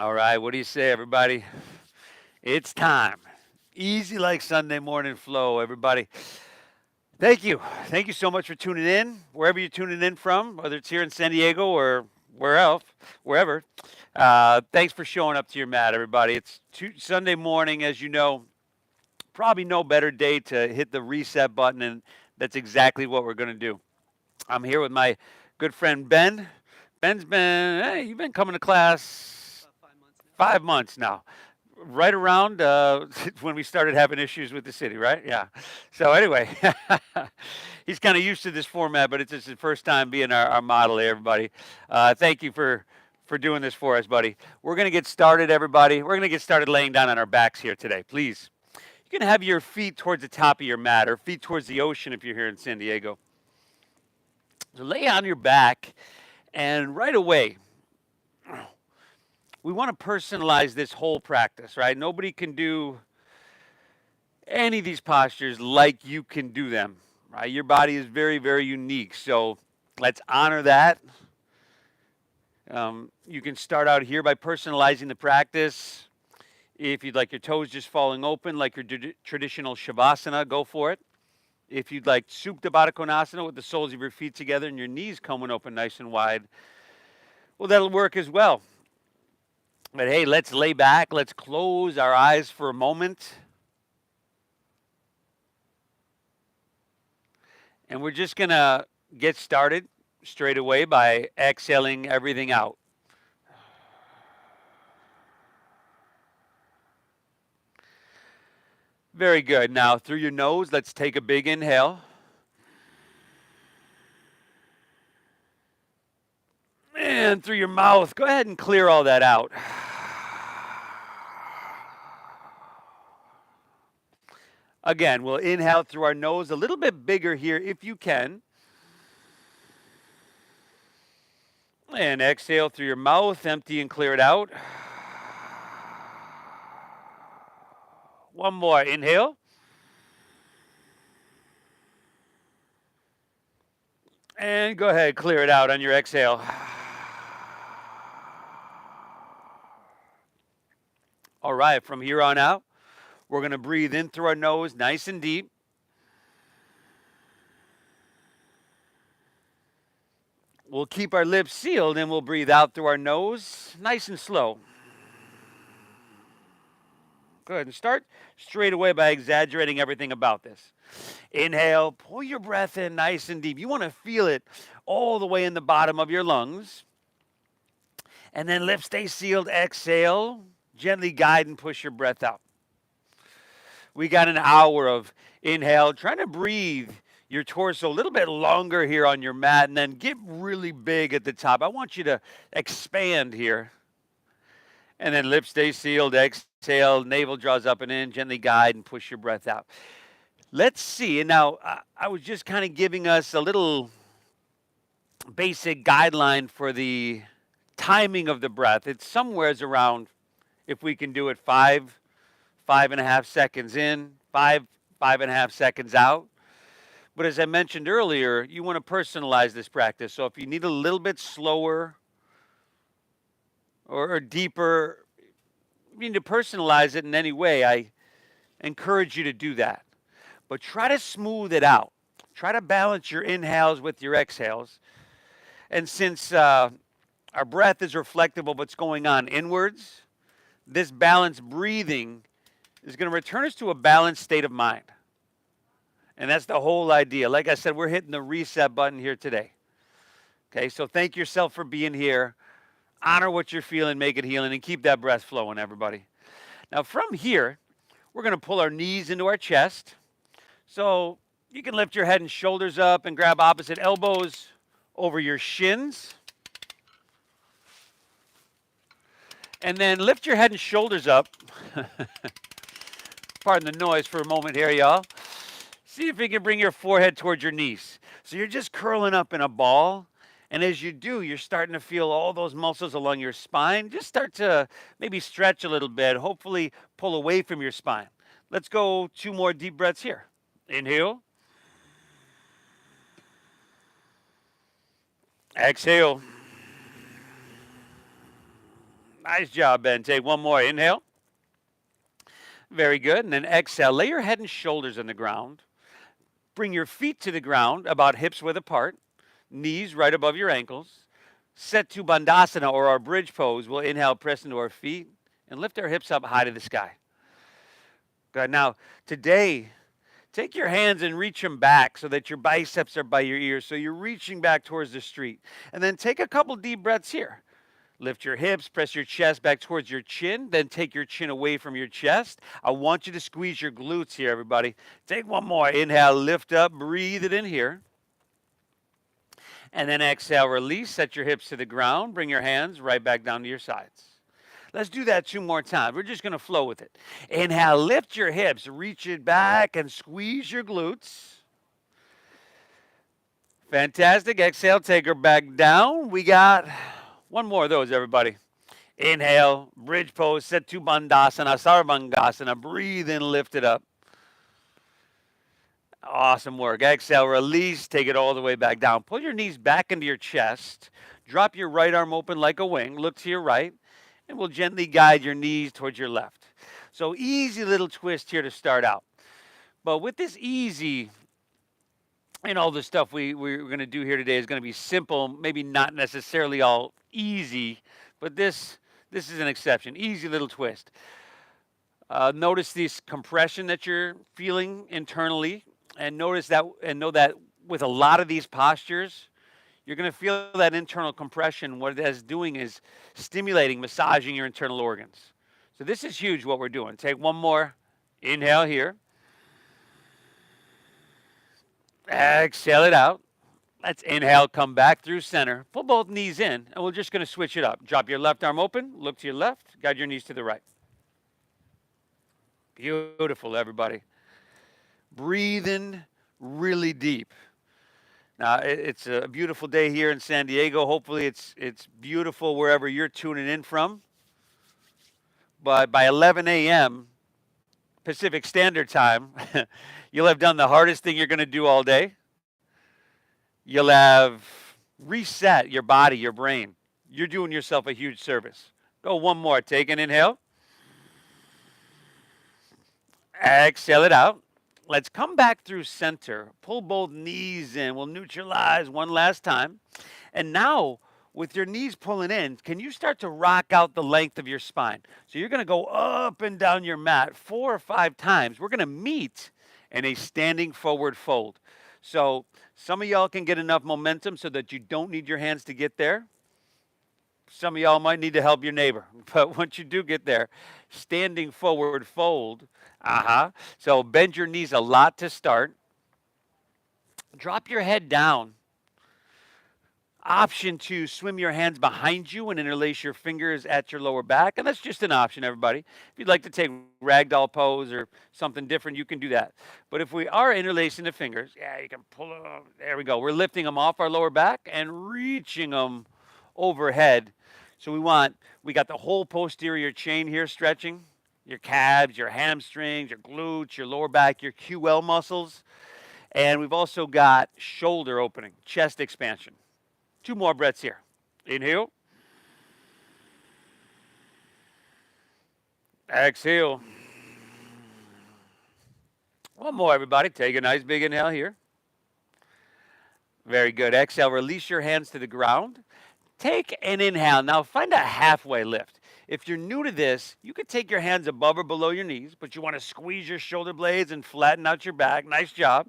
All right, what do you say, everybody? It's time. Easy like Sunday morning flow, everybody. Thank you. Thank you so much for tuning in, wherever you're tuning in from, whether it's here in San Diego or where else, wherever. Thanks for showing up to your mat, everybody. It's Sunday morning, as you know. Probably no better day to hit the reset button, and that's exactly what we're going to do. I'm here with my good friend Ben. Ben's been, hey, you've been coming to class About 5 months now. 5 months now, right around when we started having issues with the city, right? Yeah. So anyway, he's kind of used to this format, but it's just his first time being our model here, everybody. Thank you for doing this for us, buddy. We're gonna get started, everybody. We're gonna get started laying down on our backs here today, please. You can have your feet towards the top of your mat or feet towards the ocean if you're here in San Diego. So lay on your back, and right away, we want to personalize this whole practice, right? Nobody can do any of these postures like you can do them, right? Your body is very, very unique. So let's honor that. You can start out here by personalizing the practice. If you'd like your toes just falling open, like your traditional Shavasana, go for it. If you'd like Supta Baddha Konasana with the soles of your feet together and your knees coming open nice and wide, well, that'll work as well. But hey, let's lay back. Let's close our eyes for a moment. And we're just going to get started straight away by exhaling everything out. Very good. Now, through your nose, let's take a big inhale. And through your mouth, go ahead and clear all that out. Again, we'll inhale through our nose a little bit bigger here if you can. And exhale through your mouth, empty and clear it out. One more. Inhale. And go ahead, clear it out on your exhale. All right, from here on out, we're going to breathe in through our nose nice and deep. We'll keep our lips sealed and we'll breathe out through our nose nice and slow. Good. And start straight away by exaggerating everything about this. Inhale, pull your breath in nice and deep. You want to feel it all the way in the bottom of your lungs. And then lips stay sealed. Exhale, gently guide and push your breath out. We got an hour of inhale, trying to breathe your torso a little bit longer here on your mat and then get really big at the top. I want you to expand here. And then lips stay sealed, exhale, navel draws up and in, gently guide and push your breath out. Let's see. And now I was just kind of giving us a little basic guideline for the timing of the breath. It's somewheres around, if we can do it, 5.5 seconds in, 5.5 seconds out. But as I mentioned earlier, you want to personalize this practice. So if you need a little bit slower or deeper, you need to personalize it in any way. I encourage you to do that. But try to smooth it out. Try to balance your inhales with your exhales. And since our breath is reflective of what's going on inwards, this balanced breathing is going to return us to a balanced state of mind. And that's the whole idea. Like I said, we're hitting the reset button here today. Okay, so thank yourself for being here. Honor what you're feeling, make it healing, and keep that breath flowing, everybody. Now, from here, we're going to pull our knees into our chest. So you can lift your head and shoulders up and grab opposite elbows over your shins. And then lift your head and shoulders up. Pardon the noise for a moment here, y'all. See if you can bring your forehead towards your knees. So you're just curling up in a ball. And as you do, you're starting to feel all those muscles along your spine. Just start to maybe stretch a little bit. Hopefully pull away from your spine. Let's go 2 more deep breaths here. Inhale. Exhale. Nice job, Ben. Take one more. Inhale. Very good. And then exhale. Lay your head and shoulders on the ground. Bring your feet to the ground, about hips width apart, knees right above your ankles. Set to Bandhasana, or our bridge pose. We'll inhale, press into our feet, and lift our hips up high to the sky. Good. Now, today, take your hands and reach them back so that your biceps are by your ears. So you're reaching back towards the street. And then take a couple deep breaths here. Lift your hips, press your chest back towards your chin, then take your chin away from your chest. I want you to squeeze your glutes here, everybody. Take one more. Inhale, lift up, breathe it in here. And then exhale, release, set your hips to the ground, bring your hands right back down to your sides. Let's do that 2 more times. We're just going to flow with it. Inhale, lift your hips, reach it back, and squeeze your glutes. Fantastic. Exhale, take her back down. We got one more of those, everybody. Inhale, bridge pose, set to Bandhasana, Sarvangasana. Breathe in, lift it up. Awesome work. Exhale, release, take it all the way back down. Pull your knees back into your chest. Drop your right arm open like a wing. Look to your right, and we'll gently guide your knees towards your left. So easy little twist here to start out. But with this easy, and all the stuff we're going to do here today is going to be simple, maybe not necessarily all easy, but this is an exception. Easy little twist. Notice this compression that you're feeling internally, and notice that, and know that with a lot of these postures, you're going to feel that internal compression. What it is doing is stimulating, massaging your internal organs. So this is huge what we're doing. Take one more. Inhale here. Exhale it out. Let's inhale, come back through center. Pull both knees in, and we're just going to switch it up. Drop your left arm open, look to your left, guide your knees to the right. Beautiful, everybody. Breathe in really deep. Now, it's a beautiful day here in San Diego. Hopefully it's beautiful wherever you're tuning in from. But by 11 a.m. Pacific Standard Time, you'll have done the hardest thing you're going to do all day. You'll have reset your body, your brain. You're doing yourself a huge service. Go one more. Take an inhale. Exhale it out. Let's come back through center. Pull both knees in. We'll neutralize one last time. And now, with your knees pulling in, can you start to rock out the length of your spine? So you're going to go up and down your mat 4 or 5 times. We're going to meet in a standing forward fold. So some of y'all can get enough momentum so that you don't need your hands to get there. Some of y'all might need to help your neighbor. But once you do get there, standing forward fold. So bend your knees a lot to start. Drop your head down. Option 2, swim your hands behind you and interlace your fingers at your lower back. And that's just an option, everybody. If you'd like to take ragdoll pose or something different, you can do that. But if we are interlacing the fingers, you can pull them. There we go. We're lifting them off our lower back and reaching them overhead. So we got the whole posterior chain here stretching. Your calves, your hamstrings, your glutes, your lower back, your QL muscles. And we've also got shoulder opening, chest expansion. 2 more breaths here. Inhale. Exhale. One more, everybody. Take a nice big inhale here. Very good. Exhale. Release your hands to the ground. Take an inhale. Now find a halfway lift. If you're new to this, you could take your hands above or below your knees, but you want to squeeze your shoulder blades and flatten out your back. Nice job.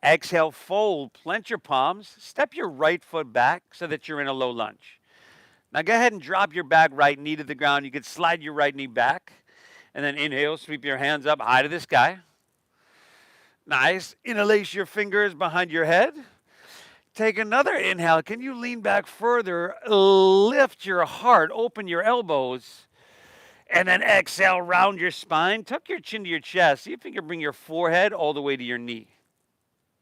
Exhale, fold, plant your palms, step your right foot back so that you're in a low lunge. Now go ahead and drop your back right knee to the ground. You could slide your right knee back, and then inhale, sweep your hands up high to the sky. Nice. Interlace your fingers behind your head. Take another inhale. Can you lean back further? Lift your heart, open your elbows, and then exhale, round your spine. Tuck your chin to your chest. See if you can bring your forehead all the way to your knee.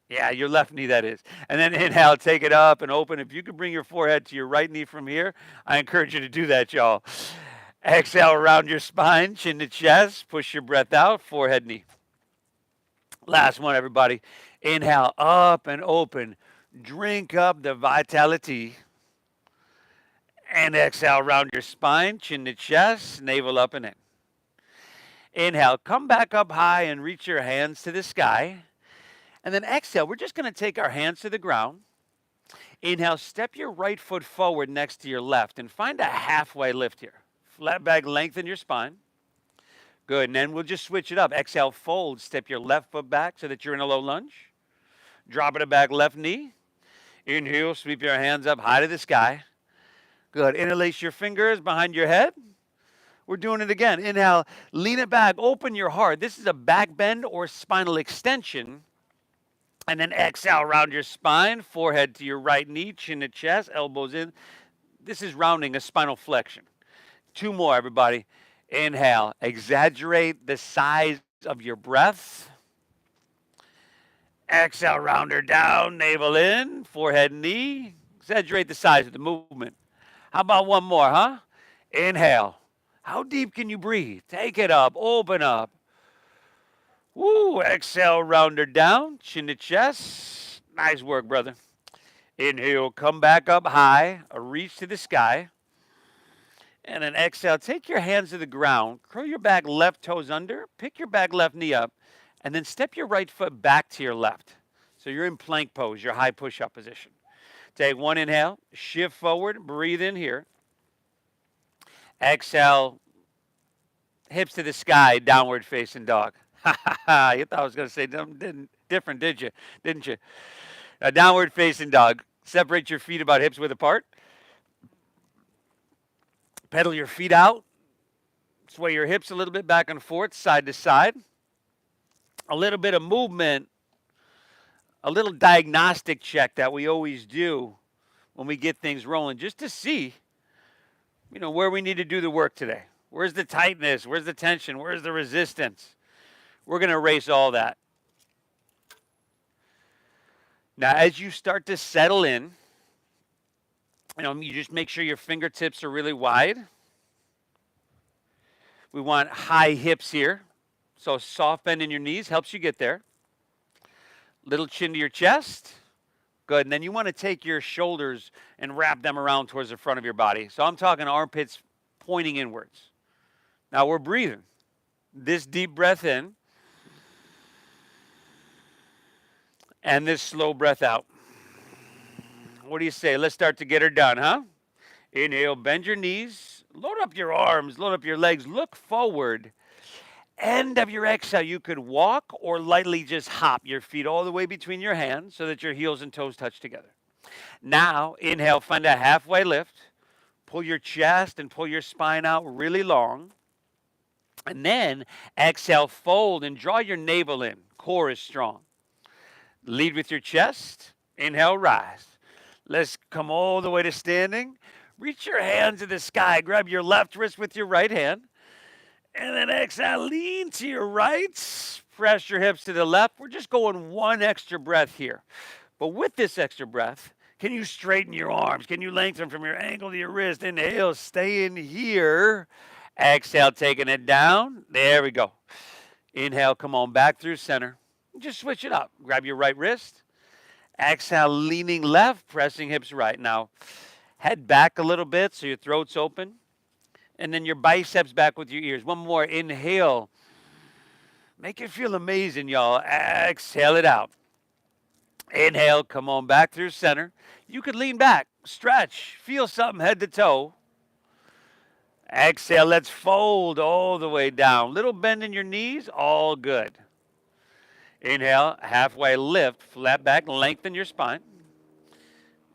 Yeah, your left knee, that is. And then inhale, take it up and open. If you could bring your forehead to your right knee from here, I encourage you to do that, y'all. Exhale, round your spine, chin to chest. Push your breath out, forehead, knee. Last one, everybody. Inhale, up and open. Drink up the vitality. And exhale, round your spine, chin to chest, navel up and in. Inhale, come back up high and reach your hands to the sky. And then exhale, we're just going to take our hands to the ground. Inhale, step your right foot forward next to your left and find a halfway lift here. Flat back, lengthen your spine. Good, and then we'll just switch it up. Exhale, fold, step your left foot back so that you're in a low lunge. Drop it back, left knee. Inhale, sweep your hands up high to the sky. Good, interlace your fingers behind your head. We're doing it again. Inhale, lean it back, open your heart. This is a back bend or spinal extension. And then exhale, round your spine, forehead to your right knee, chin to chest, elbows in. This is rounding a spinal flexion. Two more, everybody. Inhale, exaggerate the size of your breath. Exhale, round her down, navel in, forehead, knee. Exaggerate the size of the movement. How about one more, huh? Inhale. How deep can you breathe? Take it up, open up. Woo, exhale, round her down, chin to chest. Nice work, brother. Inhale, come back up high, a reach to the sky. And then exhale, take your hands to the ground, curl your back left toes under, pick your back left knee up, and then step your right foot back to your left. So you're in plank pose, your high push-up position. Take one inhale, shift forward, breathe in here. Exhale, hips to the sky, downward facing dog. You thought I was going to say something different, did you? Didn't you? A downward facing dog. Separate your feet about hips width apart. Pedal your feet out. Sway your hips a little bit back and forth, side to side. A little bit of movement, a little diagnostic check that we always do when we get things rolling, just to see, where we need to do the work today. Where's the tightness? Where's the tension? Where's the resistance? We're going to erase all that. Now, as you start to settle in, you just make sure your fingertips are really wide. We want high hips here. So soft bend in your knees helps you get there. Little chin to your chest. Good. And then you want to take your shoulders and wrap them around towards the front of your body. So I'm talking armpits pointing inwards. Now we're breathing. This deep breath in. And this slow breath out. What do you say? Let's start to get her done, huh? Inhale, bend your knees. Load up your arms. Load up your legs. Look forward. End of your exhale, you could walk or lightly just hop your feet all the way between your hands so that your heels and toes touch together. Now, inhale, find a halfway lift. Pull your chest and pull your spine out really long. And then exhale, fold and draw your navel in. Core is strong. Lead with your chest. Inhale, rise. Let's come all the way to standing. Reach your hands to the sky. Grab your left wrist with your right hand. And then exhale, lean to your right. Press your hips to the left. We're just going one extra breath here. But with this extra breath, can you straighten your arms? Can you lengthen from your ankle to your wrist? Inhale, stay in here. Exhale, taking it down. There we go. Inhale, come on back through center. Just switch it up. Grab your right wrist. Exhale, leaning left, pressing hips right. Now, head back a little bit so your throat's open. And then your biceps back with your ears. One more. Inhale. Make it feel amazing, y'all. Exhale it out. Inhale. Come on back through center. You could lean back. Stretch. Feel something head to toe. Exhale. Let's fold all the way down. Little bend in your knees. All good. Inhale. Halfway lift. Flat back. Lengthen your spine.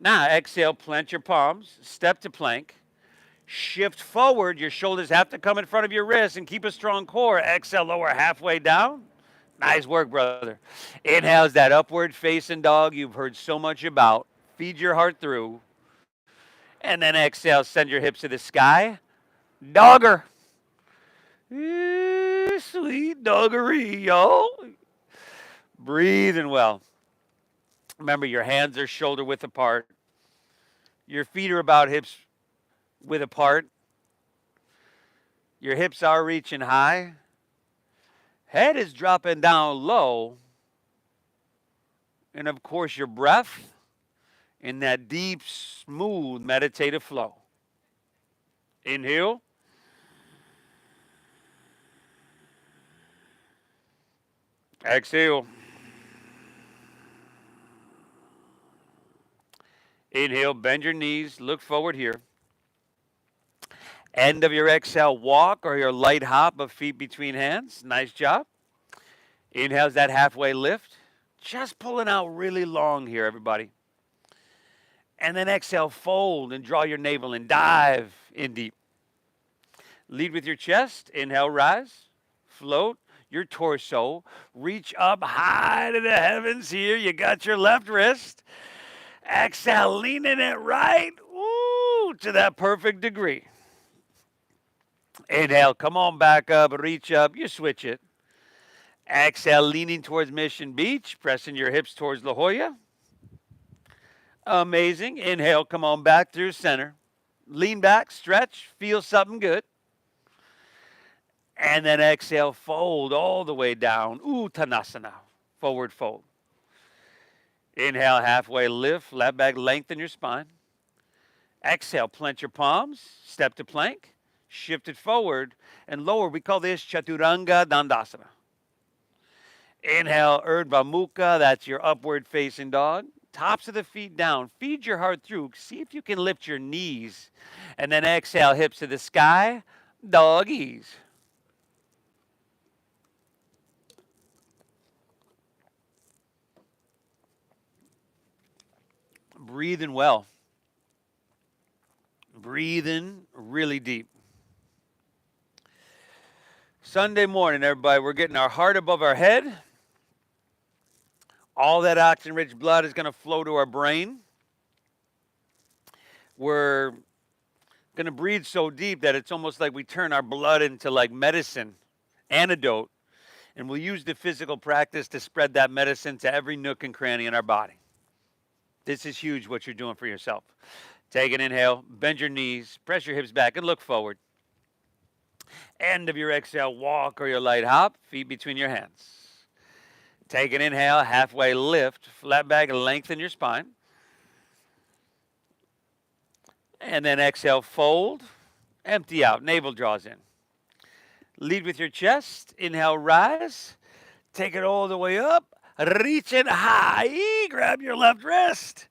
Now, exhale. Plant your palms. Step to plank. Shift forward. Your shoulders have to come in front of your wrists and keep a strong core. Exhale, lower halfway down. Nice work, brother. Inhale is that upward facing dog you've heard so much about. Feed your heart through. And then exhale, send your hips to the sky. Dogger. Sweet doggery, y'all. Breathing well. Remember, your hands are shoulder width apart. Your feet are about hips width apart. Your hips are reaching high. Head is dropping down low. And of course, your breath in that deep, smooth, meditative flow. Inhale. Exhale. Inhale, bend your knees, look forward here. End of your exhale, walk or your light hop of feet between hands. Nice job. Inhale's that halfway lift. Just pulling out really long here, everybody. And then exhale, fold and draw your navel and dive in deep. Lead with your chest. Inhale, rise. Float your torso. Reach up high to the heavens here. You got your left wrist. Exhale, leaning it right. Ooh, to that perfect degree. Inhale, come on back up, reach up. You switch it. Exhale, leaning towards Mission Beach, pressing your hips towards La Jolla. Amazing. Inhale, come on back through center. Lean back, stretch, feel something good. And then exhale, fold all the way down. Uttanasana, forward fold. Inhale, halfway lift, flat back, lengthen your spine. Exhale, plant your palms, step to plank, shift it forward and lower. We call this Chaturanga Dandasana. Inhale, Urdhva Mukha, that's your upward facing dog. Tops of the feet down. Feed your heart through. See if you can lift your knees. And then exhale, hips to the sky, doggies. Breathing well. Breathing really deep. Sunday morning, everybody, we're getting our heart above our head. All that oxygen-rich blood is going to flow to our brain. We're going to breathe so deep that it's almost like we turn our blood into like medicine, antidote, and we'll use the physical practice to spread that medicine to every nook and cranny in our body. This is huge what you're doing for yourself. Take an inhale, bend your knees, press your hips back, and look forward. End of your exhale, walk or your light hop, feet between your hands. Take an inhale, halfway lift, flat back, lengthen your spine. And then exhale, fold, empty out, navel draws in. Lead with your chest, inhale, rise. Take it all the way up, reach it high, grab your left wrist.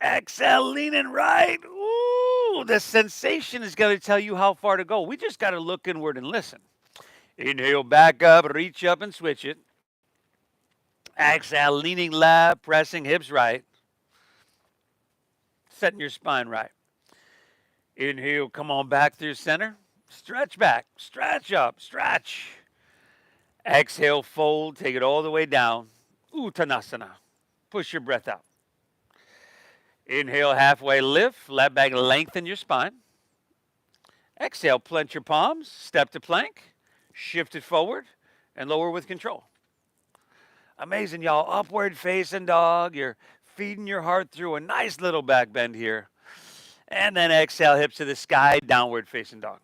Exhale, leaning right. Ooh, the sensation is going to tell you how far to go. We just got to look inward and listen. Inhale, back up, reach up and switch it. Exhale, leaning left, pressing hips right. Setting your spine right. Inhale, come on back through center. Stretch back, stretch up, stretch. Exhale, fold, take it all the way down. Uttanasana. Push your breath out. Inhale, halfway lift, flat back, lengthen your spine. Exhale, plant your palms, step to plank, shift it forward, and lower with control. Amazing, y'all. Upward facing dog. You're feeding your heart through a nice little back bend here. And then exhale, hips to the sky, downward facing dog.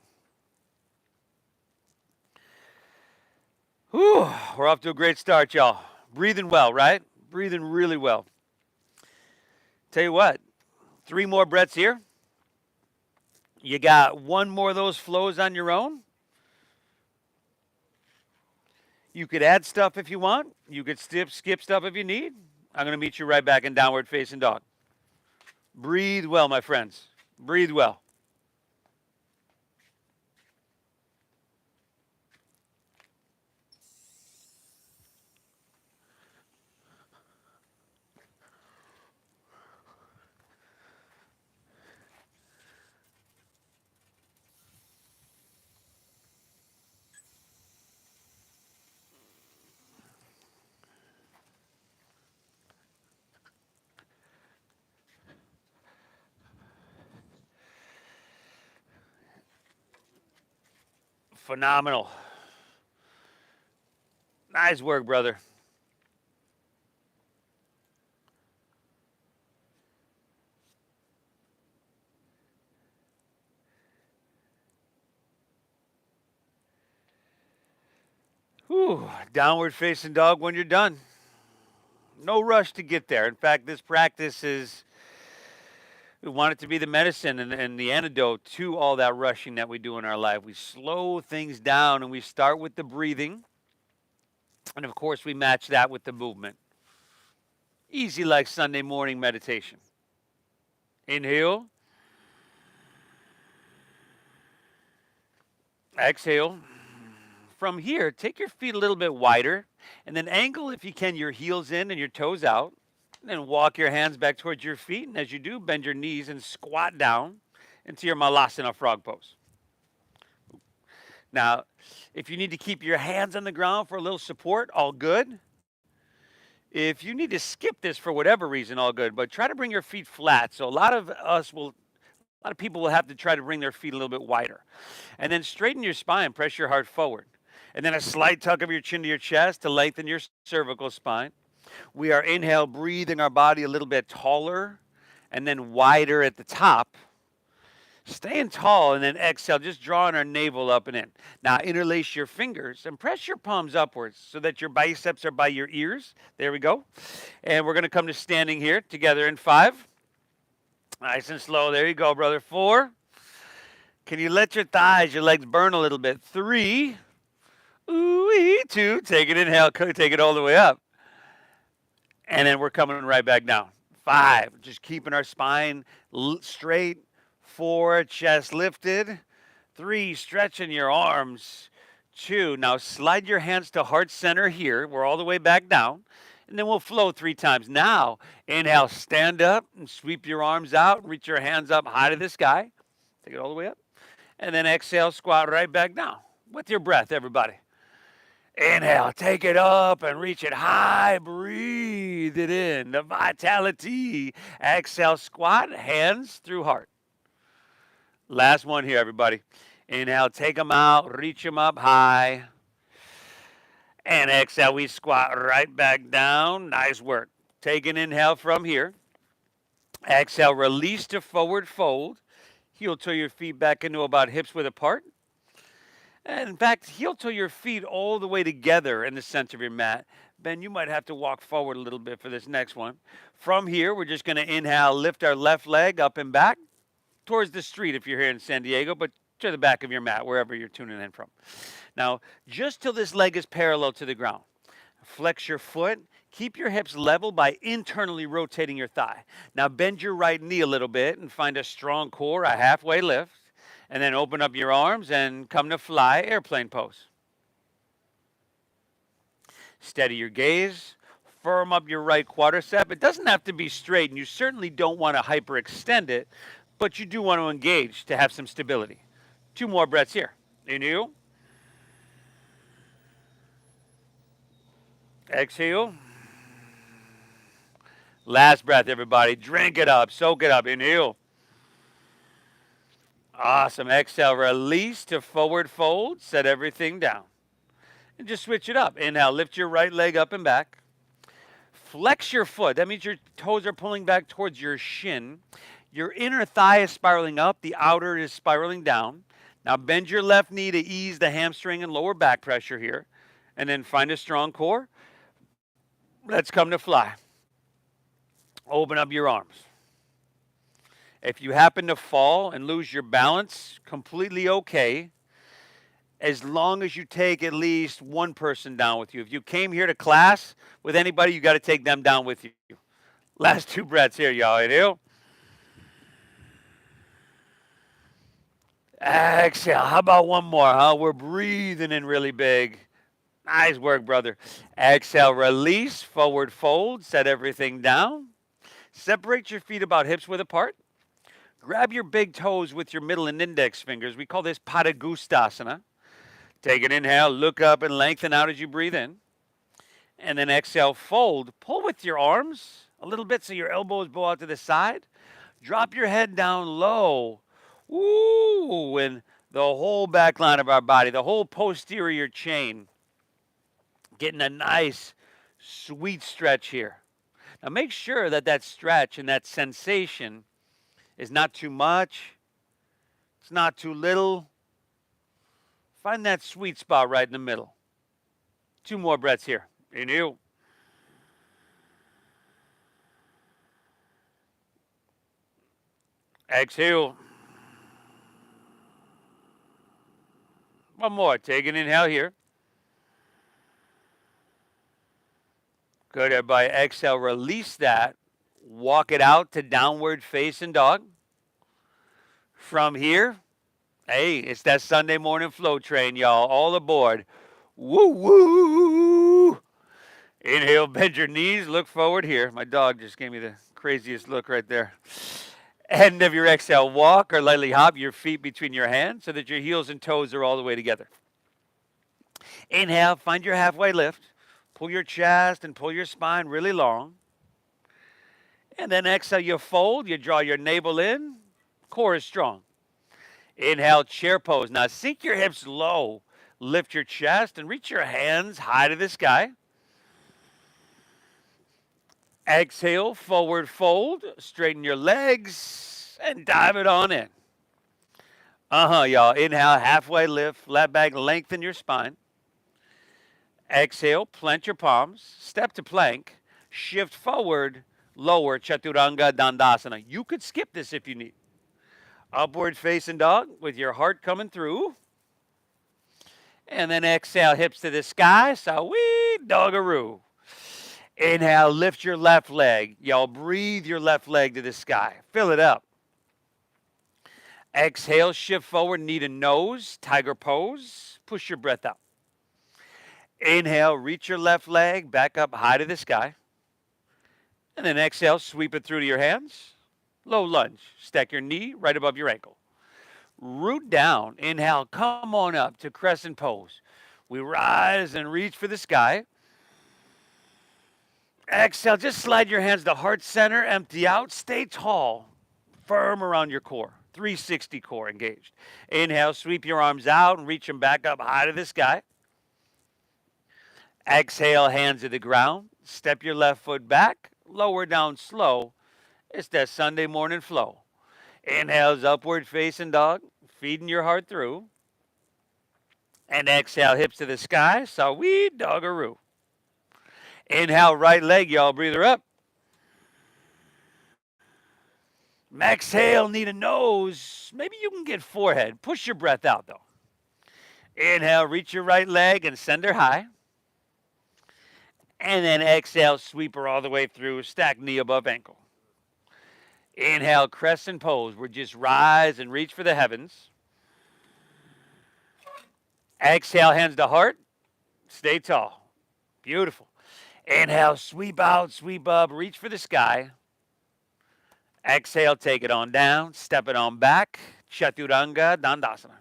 Whew, we're off to a great start, y'all. Breathing well, right? Breathing really well. Tell you what, 3 more breaths here. You got 1 more of those flows on your own. You could add stuff if you want. You could skip stuff if you need. I'm going to meet you right back in downward facing dog. Breathe well, my friends. Breathe well. Phenomenal. Nice work, brother. Whew. Downward facing dog when you're done. No rush to get there. In fact, this practice is We want it to be the medicine and the antidote to all that rushing that we do in our life. We slow things down and we start with the breathing. And of course, we match that with the movement. Easy like Sunday morning meditation. Inhale. Exhale. From here, take your feet a little bit wider and then angle, if you can, your heels in and your toes out. And then walk your hands back towards your feet. And as you do, bend your knees and squat down into your Malasana frog pose. Now, if you need to keep your hands on the ground for a little support, all good. If you need to skip this for whatever reason, all good. But try to bring your feet flat. So a lot of people will have to try to bring their feet a little bit wider. And then straighten your spine, press your heart forward. And then a slight tug of your chin to your chest to lengthen your cervical spine. We are inhale, breathing our body a little bit taller and then wider at the top. Staying tall, and then exhale, just drawing our navel up and in. Now interlace your fingers and press your palms upwards so that your biceps are by your ears. There we go. And we're going to come to standing here together in 5. Nice and slow. There you go, brother. 4. Can you let your thighs, your legs burn a little bit? 3. Ooh, 2. Take it inhale. Take it all the way up. And then we're coming right back down. 5. Just keeping our spine straight. 4. Chest lifted. 3. Stretching your arms. 2. Now slide your hands to heart center here. We're all the way back down. And then we'll flow 3 times. Now, inhale, stand up and sweep your arms out. Reach your hands up high to the sky. Take it all the way up. And then exhale, squat right back down. With your breath, everybody. Inhale, take it up and reach it high. Breathe it in. The vitality. Exhale, squat, hands through heart. Last one here, everybody. Inhale, take them out, reach them up high. And exhale, we squat right back down. Nice work. Take an inhale from here. Exhale, release to forward fold. Heel toe your feet back into about hips width apart. And in fact, heel toe your feet all the way together in the center of your mat. Ben, you might have to walk forward a little bit for this next one. From here, we're just going to inhale, lift our left leg up and back towards the street if you're here in San Diego, but to the back of your mat, wherever you're tuning in from. Now, just till this leg is parallel to the ground, flex your foot. Keep your hips level by internally rotating your thigh. Now, bend your right knee a little bit and find a strong core, a halfway lift. And then open up your arms and come to fly, airplane pose. Steady your gaze. Firm up your right quadricep. It doesn't have to be straight, and you certainly don't want to hyperextend it, but you do want to engage to have some stability. 2 more breaths here. Inhale. Exhale. Last breath, everybody. Drink it up. Soak it up. Inhale. Awesome. Exhale. Release to forward fold. Set everything down. And just switch it up. Inhale. Lift your right leg up and back. Flex your foot. That means your toes are pulling back towards your shin. Your inner thigh is spiraling up. The outer is spiraling down. Now bend your left knee to ease the hamstring and lower back pressure here. And then find a strong core. Let's come to fly. Open up your arms. If you happen to fall and lose your balance, completely okay, as long as you take at least one person down with you. If you came here to class with anybody, you got to take them down with you. Last 2 breaths here, y'all. Inhale. Exhale. How about one more, huh? We're breathing in really big. Nice work, brother. Exhale, release, forward fold, set everything down. Separate your feet about hips width apart. Grab your big toes with your middle and index fingers. We call this Padagustasana. Take an inhale, look up and lengthen out as you breathe in. And then exhale, fold. Pull with your arms a little bit so your elbows bow out to the side. Drop your head down low. Ooh, and the whole back line of our body, the whole posterior chain, getting a nice, sweet stretch here. Now make sure that that stretch and that sensation is not too much. It's not too little. Find that sweet spot right in the middle. 2 more breaths here. Inhale. Exhale. One more. Take an inhale here. Good, everybody. Exhale. Release that. Walk it out to downward facing dog. From here, hey, it's that Sunday morning flow train, y'all. All aboard. Woo woo. Inhale, bend your knees, look forward here. My dog just gave me the craziest look right there. End of your exhale, walk or lightly hop your feet between your hands so that your heels and toes are all the way together. Inhale, find your halfway lift. Pull your chest and pull your spine really long. And then exhale, you fold, you draw your navel in, core is strong. Inhale, chair pose. Now sink your hips low, lift your chest and reach your hands high to the sky. Exhale, forward fold, straighten your legs, and dive it on in. Y'all. Inhale, halfway lift, flat back, lengthen your spine. Exhale, plant your palms, step to plank, shift forward, lower, Chaturanga Dandasana. You could skip this if you need. Upward facing dog with your heart coming through. And then exhale, hips to the sky, Sawi Doggaroo. Inhale, lift your left leg. Y'all breathe your left leg to the sky. Fill it up. Exhale, shift forward, knee to nose, tiger pose. Push your breath out. Inhale, reach your left leg back up high to the sky. And then exhale, sweep it through to your hands. Low lunge. Stack your knee right above your ankle. Root down. Inhale, come on up to crescent pose. We rise and reach for the sky. Exhale, just slide your hands to heart center, empty out, stay tall, firm around your core, 360 core engaged. Inhale, sweep your arms out and reach them back up high to the sky. Exhale, hands to the ground, step your left foot back, lower down slow. It's that Sunday morning flow. Inhale's upward facing dog, feeding your heart through. And exhale, hips to the sky, Sawi Doggaroo. Inhale, right leg, y'all. Breathe her up. Exhale, knee to nose. Maybe you can get forehead. Push your breath out, though. Inhale, reach your right leg and send her high. And then exhale, sweep her all the way through. Stack knee above ankle. Inhale, crescent pose. We're just rise and reach for the heavens. Exhale, hands to heart. Stay tall. Beautiful. Inhale, sweep out, sweep up, reach for the sky. Exhale, take it on down, step it on back. Chaturanga Dandasana.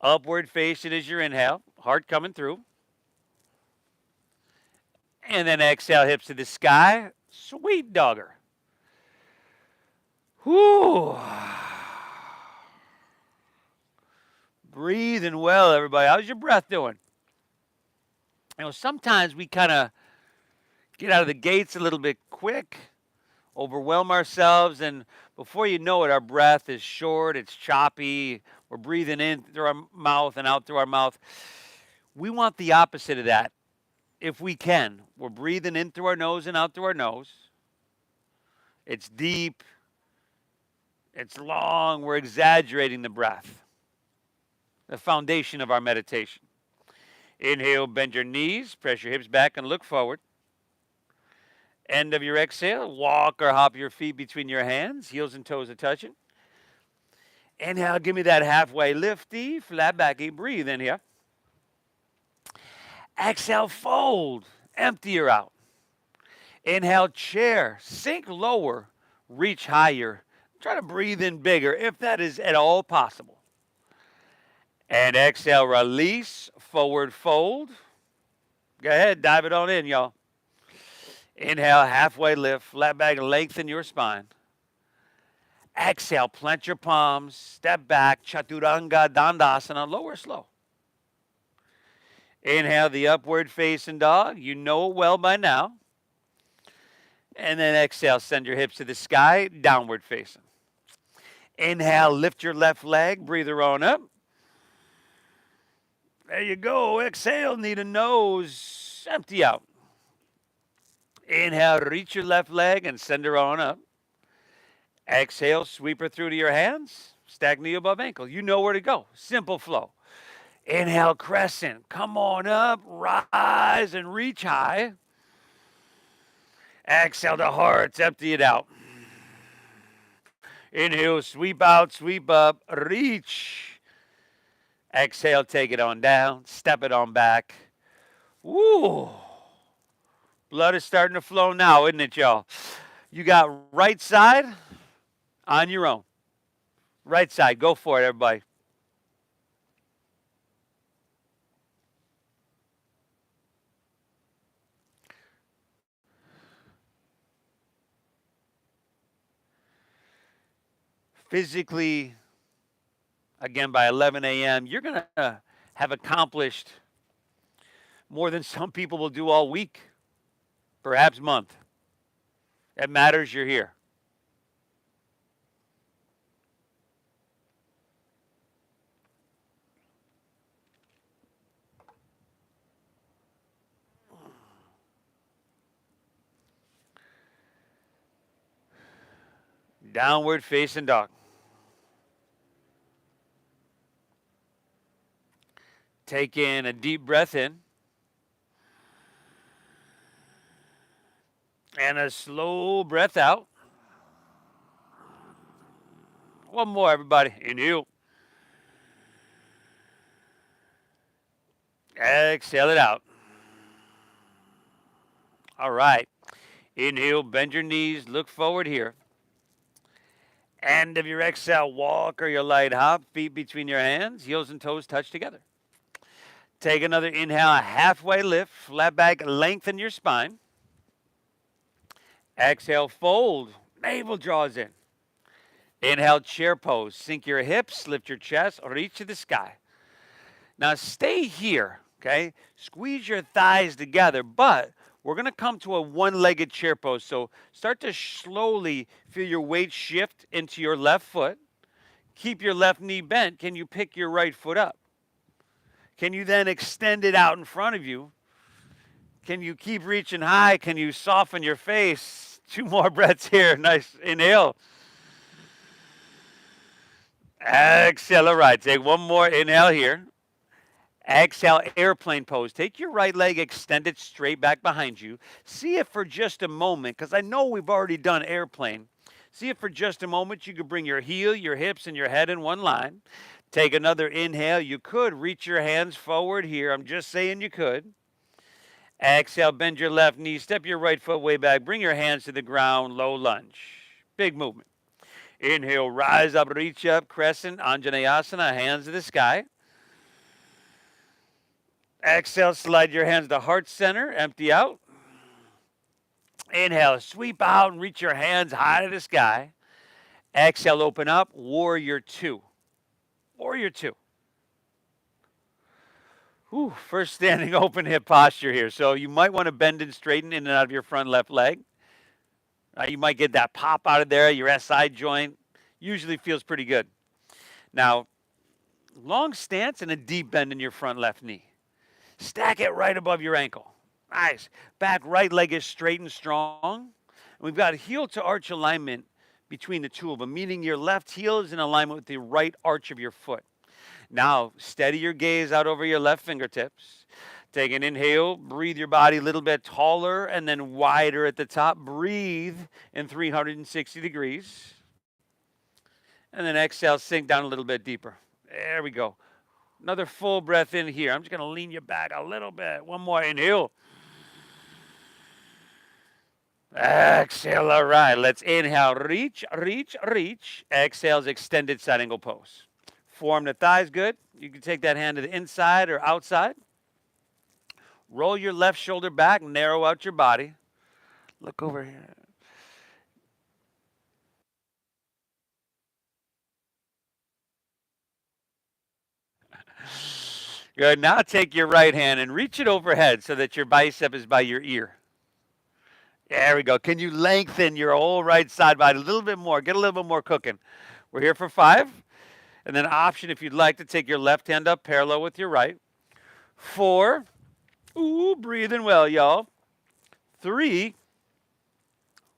Upward facing is your inhale, heart coming through. And then exhale, hips to the sky. Sweet dogger. Whoo. Breathing well, everybody. How's your breath doing? You know, sometimes we kind of get out of the gates a little bit quick, overwhelm ourselves, and before you know it, our breath is short, it's choppy. We're breathing in through our mouth and out through our mouth. We want the opposite of that if we can. We're breathing in through our nose and out through our nose. It's deep. It's long. We're exaggerating the breath, the foundation of our meditation. Inhale, bend your knees, press your hips back and look forward. End of your exhale, walk or hop your feet between your hands, heels and toes are touching. Inhale, give me that halfway lifty, flat backy, breathe in here. Exhale, fold, empty her out. Inhale, chair, sink lower, reach higher. Try to breathe in bigger if that is at all possible. And exhale, release, forward fold. Go ahead, dive it on in, y'all. Inhale, halfway lift, flat back, lengthen your spine. Exhale, plant your palms, step back, Chaturanga Dandasana, lower slow. Inhale, the upward facing dog. You know it well by now. And then exhale, send your hips to the sky, downward facing. Inhale, lift your left leg, breathe her on up. There you go. Exhale, knee to nose, empty out. Inhale, reach your left leg and send her on up. Exhale, sweep her through to your hands. Stack knee above ankle. You know where to go. Simple flow. Inhale, crescent. Come on up, rise and reach high. Exhale to hearts, empty it out. Inhale, sweep out, sweep up, reach. Exhale, take it on down, step it on back. Woo! Blood is starting to flow now, isn't it, y'all? You got right side on your own. Right side, go for it, everybody. Physically, again, by 11 a.m., you're going to have accomplished more than some people will do all week, perhaps month. It matters you're here. Downward facing dog. Take in a deep breath in. And a slow breath out. One more, everybody. Inhale. Exhale it out. All right. Inhale, bend your knees, look forward here. End of your exhale, walk or your light hop, feet between your hands, heels and toes touch together. Take another inhale, a halfway lift, flat back, lengthen your spine. Exhale, fold, navel draws in. Inhale, chair pose, sink your hips, lift your chest, reach to the sky. Now stay here, okay? Squeeze your thighs together, but we're going to come to a one-legged chair pose. So start to slowly feel your weight shift into your left foot. Keep your left knee bent. Can you pick your right foot up? Can you then extend it out in front of you? Can you keep reaching high? Can you soften your face? 2 more breaths here. Nice. Inhale. Exhale. All right. Take one more inhale here. Exhale, airplane pose. Take your right leg, extend it straight back behind you. See if for just a moment, because I know we've already done airplane. See if for just a moment you could bring your heel, your hips, and your head in one line. Take another inhale. You could reach your hands forward here. I'm just saying you could. Exhale, bend your left knee, step your right foot way back. Bring your hands to the ground, low lunge. Big movement. Inhale, rise up, reach up, crescent, Anjaneyasana, hands to the sky. Exhale, slide your hands to heart center, empty out. Inhale, sweep out and reach your hands high to the sky. Exhale, open up, warrior 2. Warrior 2. Whew, first standing open hip posture here. So you might want to bend and straighten in and out of your front left leg. You might get that pop out of there, your SI joint. Usually feels pretty good. Now, long stance and a deep bend in your front left knee. Stack it right above your ankle. Nice. Back right leg is straight and strong. And we've got heel to arch alignment between the two of them, meaning your left heel is in alignment with the right arch of your foot. Now, steady your gaze out over your left fingertips. Take an inhale, breathe your body a little bit taller and then wider at the top. Breathe in 360 degrees. And then exhale, sink down a little bit deeper. There we go. Another full breath in here. I'm just going to lean you back a little bit. One more inhale. Exhale. All right. Let's inhale. Reach, reach, reach. Exhale's extended side angle pose. Form the thighs good. You can take that hand to the inside or outside. Roll your left shoulder back. Narrow out your body. Look over here. Good. Now take your right hand and reach it overhead so that your bicep is by your ear. There we go. Can you lengthen your whole right side body a little bit more? Get a little bit more cooking. We're here for 5. And then option if you'd like to take your left hand up parallel with your right. 4. Ooh, breathing well, y'all. 3.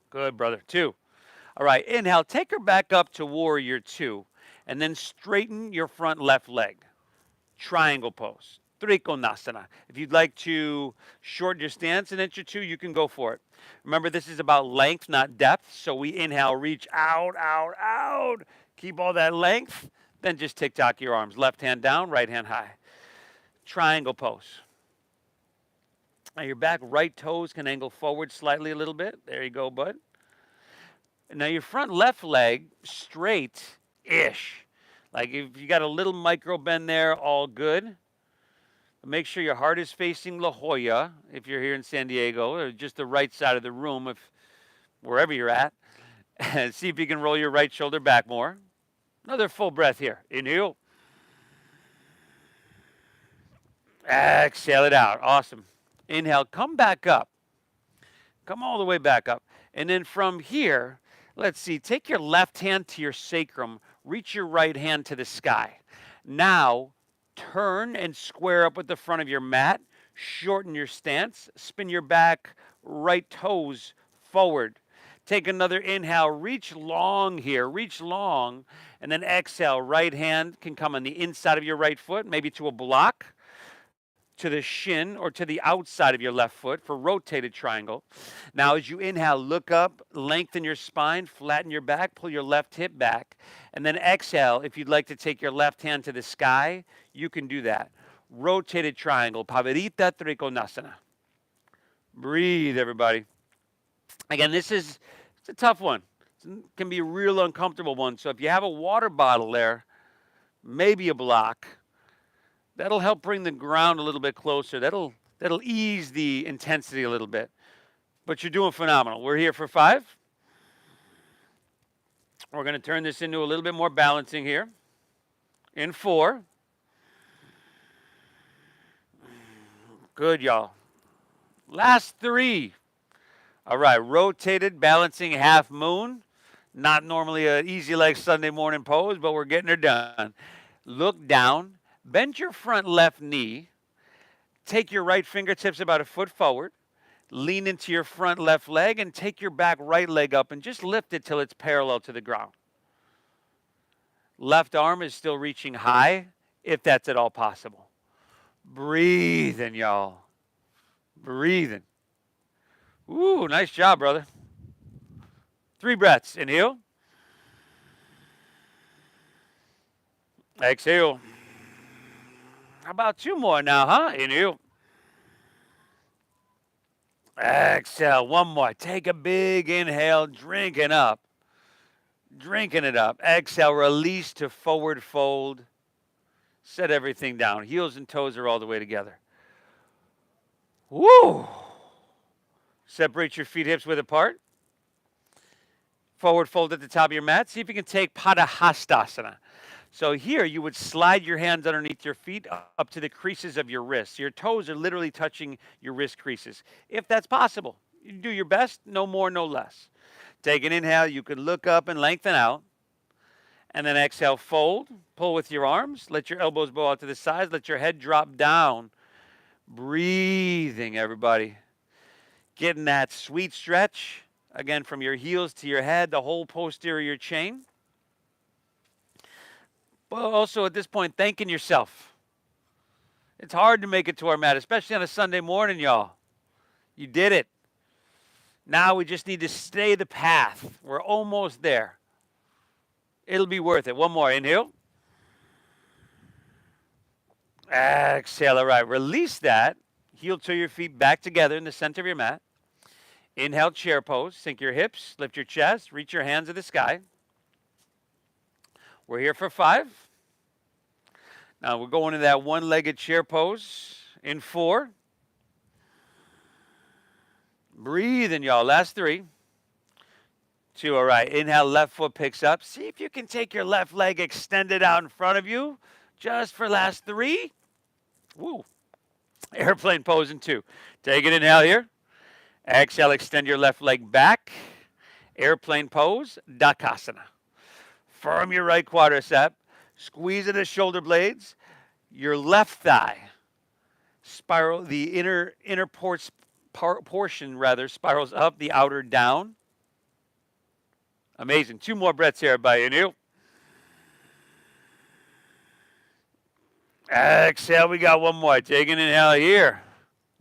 Good, brother. 2. All right, inhale, take her back up to warrior two, and then straighten your front left leg. Triangle pose, Trikonasana. If you'd like to shorten your stance an inch or two, you can go for it. Remember, this is about length, not depth. So we inhale, reach out, out, out. Keep all that length. Then just tick-tock your arms. Left hand down, right hand high. Triangle pose. Now your back right toes can angle forward slightly a little bit. There you go, bud. Now your front left leg straight-ish. Like if you got a little micro bend there, all good. Make sure your heart is facing La Jolla if you're here in San Diego, or just the right side of the room if wherever you're at. And see if you can roll your right shoulder back more. Another full breath here. Inhale. Exhale it out. Awesome. Inhale, come back up. Come all the way back up. And then from here, let's see, take your left hand to your sacrum, reach your right hand to the sky. Now, turn and square up with the front of your mat, shorten your stance, spin your back right toes forward. Take another inhale, reach long here, reach long, and then exhale, right hand can come on the inside of your right foot, maybe to a block, to the shin or to the outside of your left foot for rotated triangle. Now as you inhale, look up, lengthen your spine, flatten your back, pull your left hip back, and then exhale. If you'd like to take your left hand to the sky, you can do that. Rotated triangle, Pavarita Trikonasana. Breathe, everybody. Again, it's a tough one. It can be a real uncomfortable one. So if you have a water bottle there, maybe a block, that'll help bring the ground a little bit closer. That'll ease the intensity a little bit. But you're doing phenomenal. We're here for 5. We're going to turn this into a little bit more balancing here. In 4. Good, y'all. Last 3. All right, rotated, balancing half moon. Not normally an easy like Sunday morning pose, but we're getting her done. Look down. Bend your front left knee. Take your right fingertips about a foot forward. Lean into your front left leg and take your back right leg up and just lift it till it's parallel to the ground. Left arm is still reaching high, if that's at all possible. Breathing, y'all. Breathing. Ooh, nice job, brother. 3 breaths. Inhale. Exhale. How about 2 more now, huh? Inhale. Exhale. 1 more. Take a big inhale, drinking up. Drinking it up. Exhale, release to forward fold. Set everything down. Heels and toes are all the way together. Woo! Separate your feet hips width apart. Forward fold at the top of your mat. See if you can take Padahastasana. So here you would slide your hands underneath your feet up to the creases of your wrists. Your toes are literally touching your wrist creases. If that's possible, you do your best, no more, no less. Take an inhale. You can look up and lengthen out. And then exhale, fold. Pull with your arms. Let your elbows bow out to the sides. Let your head drop down. Breathing, everybody. Getting that sweet stretch. Again, from your heels to your head, the whole posterior chain. But also at this point, thanking yourself. It's hard to make it to our mat, especially on a Sunday morning, y'all. You did it. Now we just need to stay the path. We're almost there. It'll be worth it. 1 more. Inhale. Exhale. All right. Release that. Heel to your feet back together in the center of your mat. Inhale, chair pose. Sink your hips. Lift your chest. Reach your hands to the sky. We're here for 5. Now we're going to that one-legged chair pose in 4. Breathing, y'all. Last 3. 2. All right. Inhale, left foot picks up. See if you can take your left leg extended out in front of you just for last 3. Woo. Airplane pose in 2. Take an inhale here. Exhale, extend your left leg back. Airplane pose, Dakasana. Firm your right quadricep. Squeeze in the shoulder blades. Your left thigh. Spiral, the inner portion spirals up, the outer down. Amazing. 2 more breaths here, everybody. Inhale. Exhale. We got one more. Take an inhale here.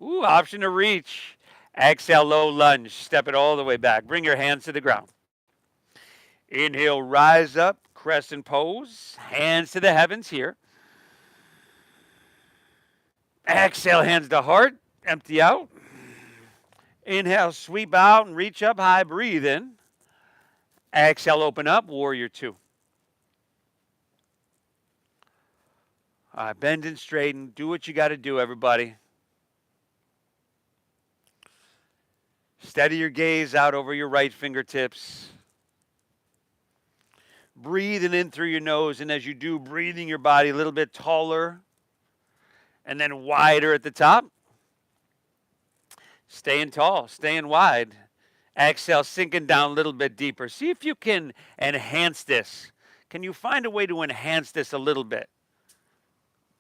Ooh, option to reach. Exhale, low lunge. Step it all the way back. Bring your hands to the ground. Inhale, rise up, crescent pose. Hands to the heavens here. Exhale, hands to heart. Empty out. Inhale, sweep out and reach up high. Breathe in. Exhale, open up. Warrior 2. All right, bend and straighten. Do what you got to do, everybody. Steady your gaze out over your right fingertips. Breathing in through your nose, and as you do, breathing your body a little bit taller and then wider at the top. Staying tall, staying wide. Exhale, sinking down a little bit deeper. See if you can enhance this. Can you find a way to enhance this a little bit?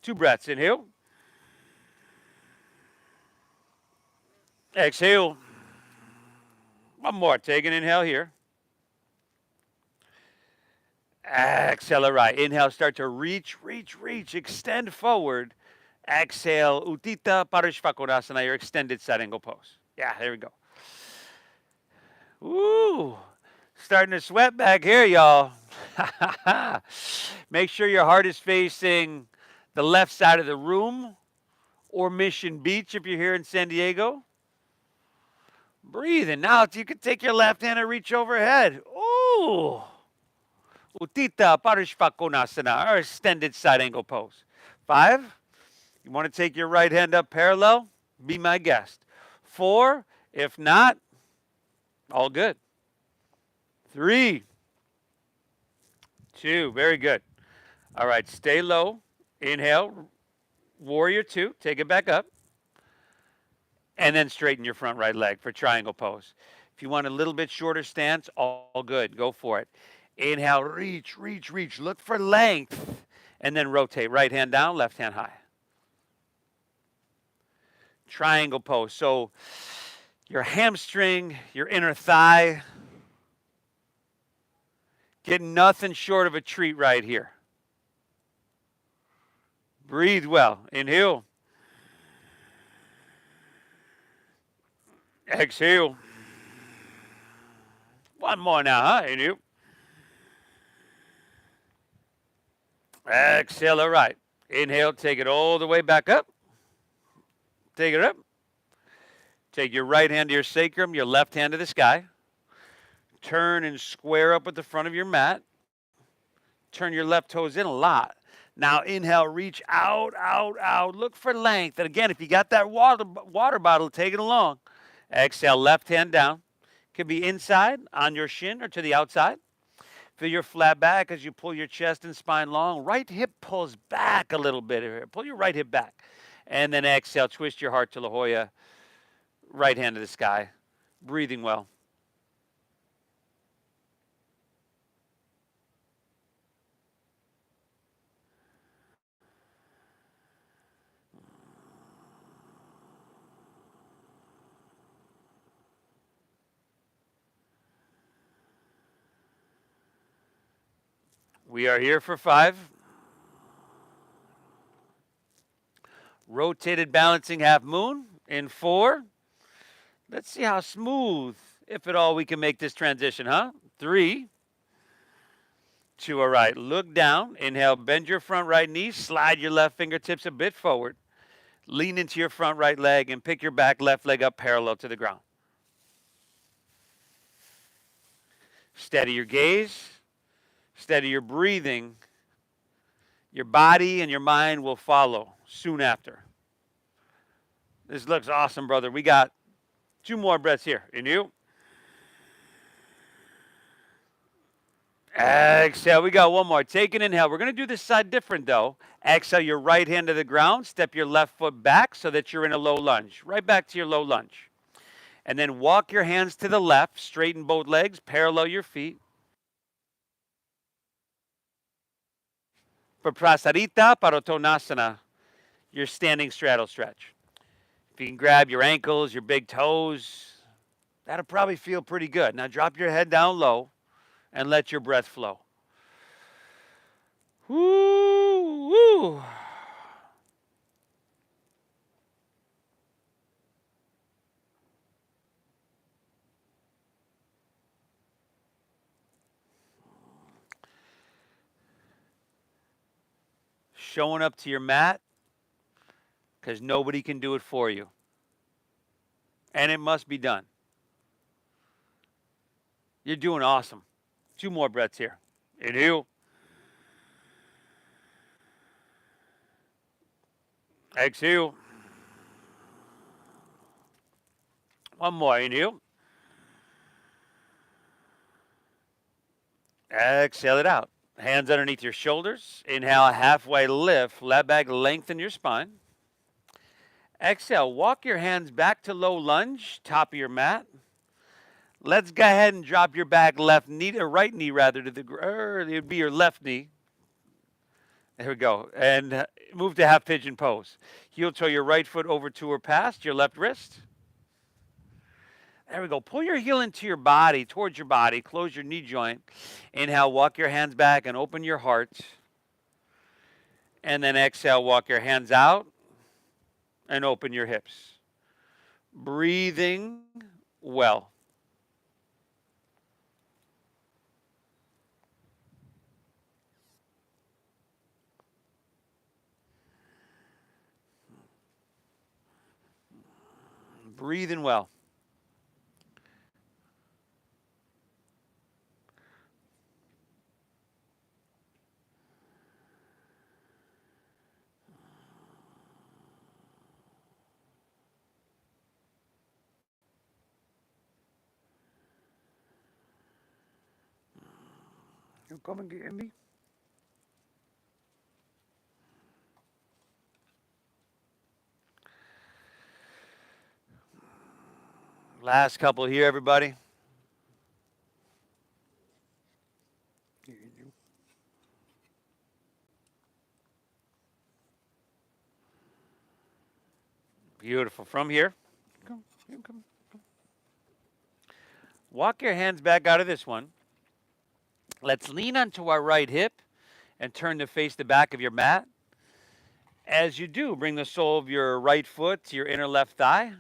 2 breaths. Inhale. Exhale. One more. Take an inhale here. Exhale, right. Inhale, start to reach, extend forward. Exhale, Uttita Parishvakonasana, your extended side angle pose. Yeah, there we go. Ooh, starting to sweat back here, y'all. Make sure your heart is facing the left side of the room or Mission Beach if you're here in San Diego. Breathe in. Now you can take your left hand and reach overhead. Ooh. Uttita Parishvakonasana, or extended side angle pose. 5. You want to take your right hand up parallel? Be my guest. 4. If not, all good. 3. 2. Very good. All right, stay low. Inhale. Warrior 2. Take it back up. And then straighten your front right leg for triangle pose. If you want a little bit shorter stance, all good. Go for it. Inhale, reach. Look for length. And then rotate. Right hand down, left hand high. Triangle pose. So your hamstring, your inner thigh, get nothing short of a treat right here. Breathe well. Inhale. Exhale. One more now, huh? Inhale. Exhale, all right. Inhale, take it all the way back up. Take it up. Take your right hand to your sacrum, your left hand to the sky. Turn and square up with the front of your mat. Turn your left toes in a lot. Now inhale, reach out. Look for length. And again, if you got that water bottle, take it along. Exhale, left hand down. Could be inside on your shin or to the outside. Feel your flat back as you pull your chest and spine long. Right hip pulls back a little bit here. Pull your right hip back. And then exhale, twist your heart to La Jolla. Right hand to the sky. Breathing well. We are here for 5. Rotated balancing half moon in 4. Let's see how smooth, if at all, we can make this transition, huh? 3. 2, all right. Look down. Inhale, bend your front right knee. Slide your left fingertips a bit forward. Lean into your front right leg and pick your back left leg up parallel to the ground. Steady your gaze. Steady your breathing. Your body and your mind will follow soon after. This looks awesome, brother. We got 2 more breaths here. Inhale. Exhale. We got 1 more. Take an inhale. We're going to do this side different, though. Exhale your right hand to the ground. Step your left foot back so that you're in a low lunge. Right back to your low lunge. And then walk your hands to the left. Straighten both legs. Parallel your feet. For Prasarita Padottanasana, your standing straddle stretch. If you can grab your ankles, your big toes, that'll probably feel pretty good. Now drop your head down low and let your breath flow. Woo, woo. Showing up to your mat because nobody can do it for you. And it must be done. You're doing awesome. 2 more breaths here. Inhale. Exhale. One more. Inhale. Exhale it out. Hands underneath your shoulders. Inhale, halfway lift. Flat back, lengthen your spine. Exhale, walk your hands back to low lunge, top of your mat. Let's go ahead and drop your back left knee, or right knee rather, to the ground. It would be your left knee. There we go. And move to half pigeon pose. Heel toe your right foot over to or past your left wrist. There we go. Pull your heel into your body, towards your body. Close your knee joint. Inhale, walk your hands back and open your heart. And then exhale, walk your hands out and open your hips. Breathing well. Breathing well. You come and get me. Last couple here, everybody. Beautiful. From here. Come, come. Walk your hands back out of this one. Let's lean onto our right hip and turn to face the back of your mat. As you do, bring the sole of your right foot to your inner left thigh.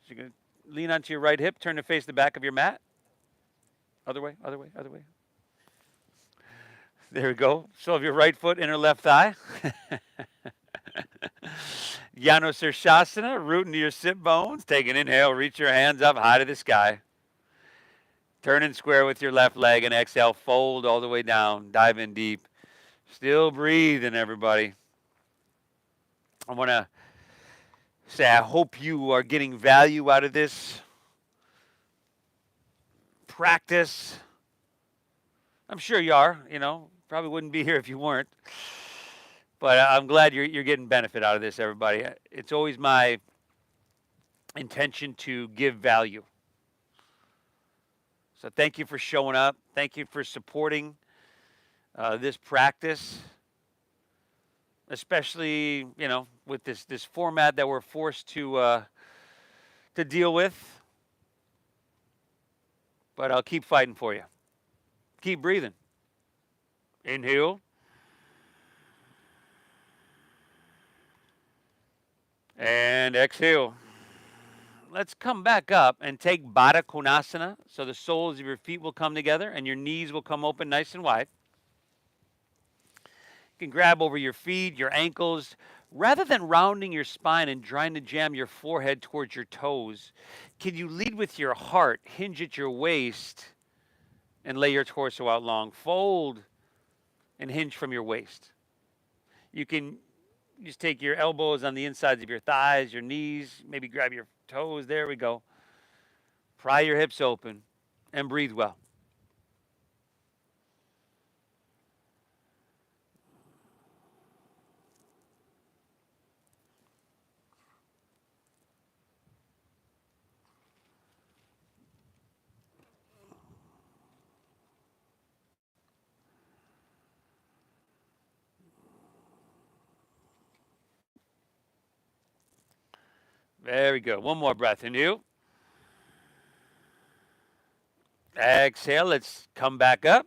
So you're going to lean onto your right hip, turn to face the back of your mat. Other way, other way, other way. There we go. Sole of your right foot, inner left thigh. Janu root into your sit bones. Take an inhale, reach your hands up high to the sky. Turn and square with your left leg and exhale, fold all the way down. Dive in deep. Still breathing, everybody. I want to say I hope you are getting value out of this practice. I'm sure you are, probably wouldn't be here if you weren't. But I'm glad you're getting benefit out of this, everybody. It's always my intention to give value. So thank you for showing up. Thank you for supporting this practice, especially with this format that we're forced to deal with. But I'll keep fighting for you. Keep breathing. Inhale. And exhale. Let's come back up and take Baddha Konasana. So the soles of your feet will come together and your knees will come open nice and wide. You can grab over your feet, your ankles. Rather than rounding your spine and trying to jam your forehead towards your toes, can you lead with your heart, hinge at your waist, and lay your torso out long? Fold and hinge from your waist. You can just take your elbows on the insides of your thighs, your knees, maybe grab your toes. There we go. Pry your hips open and breathe well. Very good. One more breath. Inhale. Exhale, let's come back up.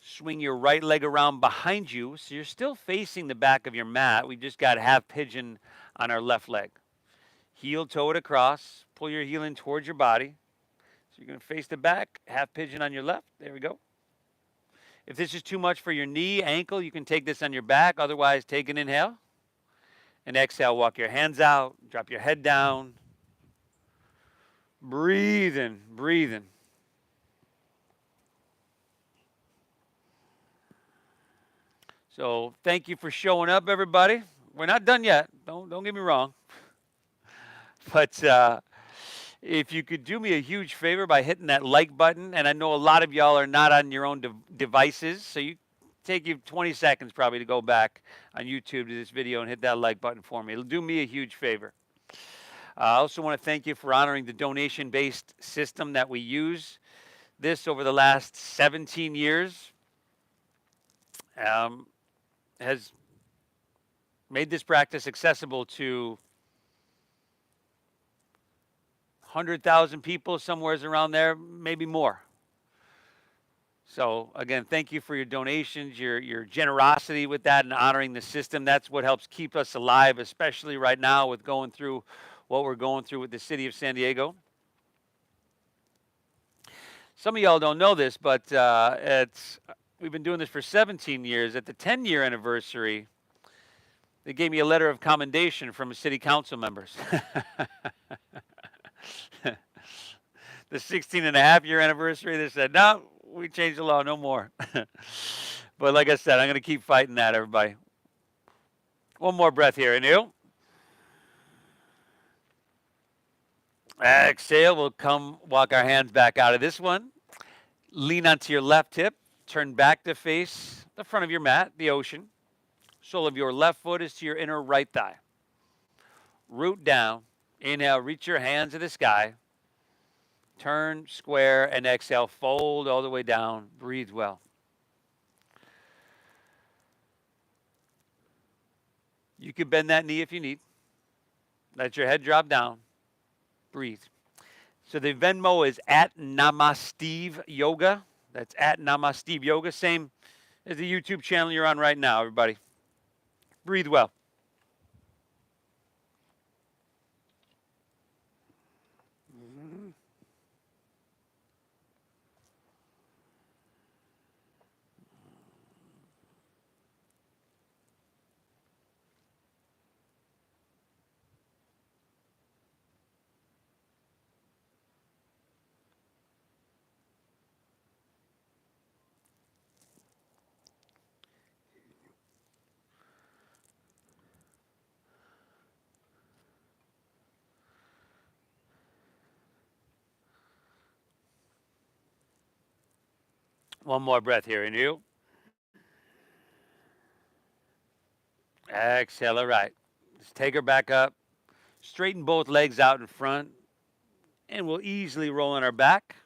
Swing your right leg around behind you so you're still facing the back of your mat. We just got half pigeon on our left leg. Heel toe it across. Pull your heel in towards your body. So you're going to face the back, half pigeon on your left. There we go. If this is too much for your knee, ankle, you can take this on your back. Otherwise, take an inhale. And exhale, walk your hands out, drop your head down. Breathing, breathing. So thank you for showing up, everybody. We're not done yet. Don't get me wrong. But if you could do me a huge favor by hitting that like button, and I know a lot of y'all are not on your own devices, so you take you 20 seconds probably to go back on YouTube to this video and hit that like button for me. It'll do me a huge favor. I also want to thank you for honoring the donation-based system that we use. This over the last 17 years has made this practice accessible to 100,000 people, somewhere around there, maybe more. So again, thank you for your donations, your generosity with that and honoring the system. That's what helps keep us alive, especially right now with going through what we're going through with the city of San Diego. Some of y'all don't know this, but we've been doing this for 17 years. At the 10-year anniversary, they gave me a letter of commendation from city council members. The 16-and-a-half-year anniversary, they said, no, we changed the law, no more. But like I said, I'm going to keep fighting that, everybody. One more breath here, Anu. Exhale, we'll come walk our hands back out of this one. Lean onto your left hip, turn back to face the front of your mat, the ocean. Sole of your left foot is to your inner right thigh. Root down. Inhale, reach your hands to the sky. Turn, square, and exhale, fold all the way down. Breathe well. You can bend that knee if you need. Let your head drop down. Breathe. So the Venmo is at Namasteve Yoga. That's at Namasteve Yoga. Same as the YouTube channel you're on right now, everybody. Breathe well. One more breath here in you. Exhale, all right. Just take her back up. Straighten both legs out in front. And we'll easily roll on our back,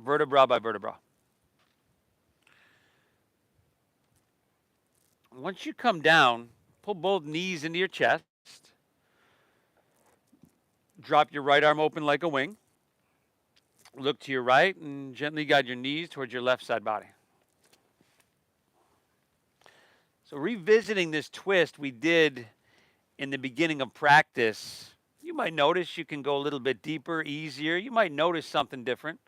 vertebra by vertebra. Once you come down, pull both knees into your chest. Drop your right arm open like a wing. Look to your right and gently guide your knees towards your left side body. So revisiting this twist we did in the beginning of practice, you might notice you can go a little bit deeper, easier. You might notice something different.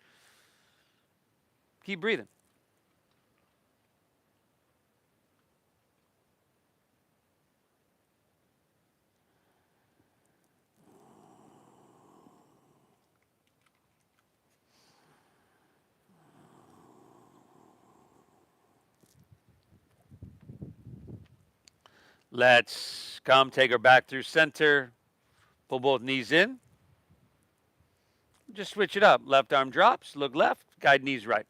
Keep breathing. Let's come, take her back through center. Pull both knees in. Just switch it up. Left arm drops, look left, guide knees right.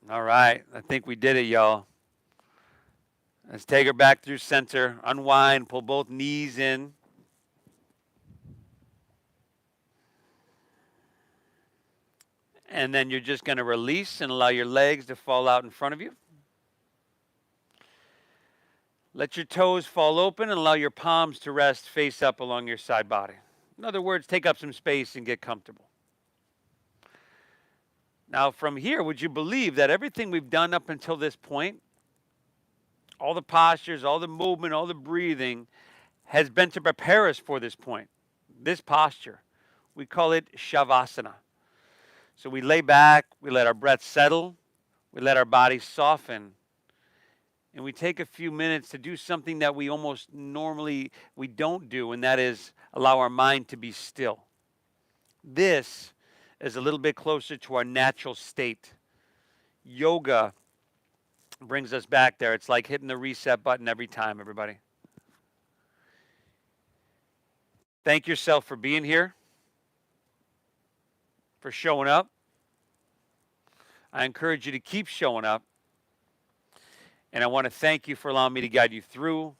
All right. I think we did it, y'all. Let's take her back through center. Unwind. Pull both knees in. And then you're just going to release and allow your legs to fall out in front of you. Let your toes fall open and allow your palms to rest face up along your side body. In other words, take up some space and get comfortable. Now, from here, would you believe that everything we've done up until this point, all the postures, all the movement, all the breathing, has been to prepare us for this point, this posture. We call it Shavasana. So we lay back, we let our breath settle, we let our body soften, and we take a few minutes to do something that we almost normally we don't do, and that is allow our mind to be still. This is a little bit closer to our natural state. Yoga brings us back there. It's like hitting the reset button every time, everybody. Thank yourself for being here, for showing up. I encourage you to keep showing up. And I want to thank you for allowing me to guide you through.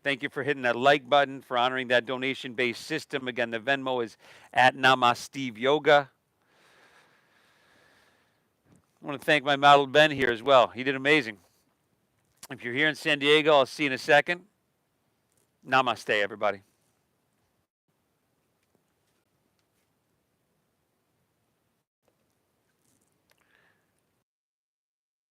Thank you for hitting that like button, for honoring that donation-based system. Again, the Venmo is at Namaste Yoga. I want to thank my model Ben here as well. He did amazing. If you're here in San Diego, I'll see you in a second. Namaste, everybody.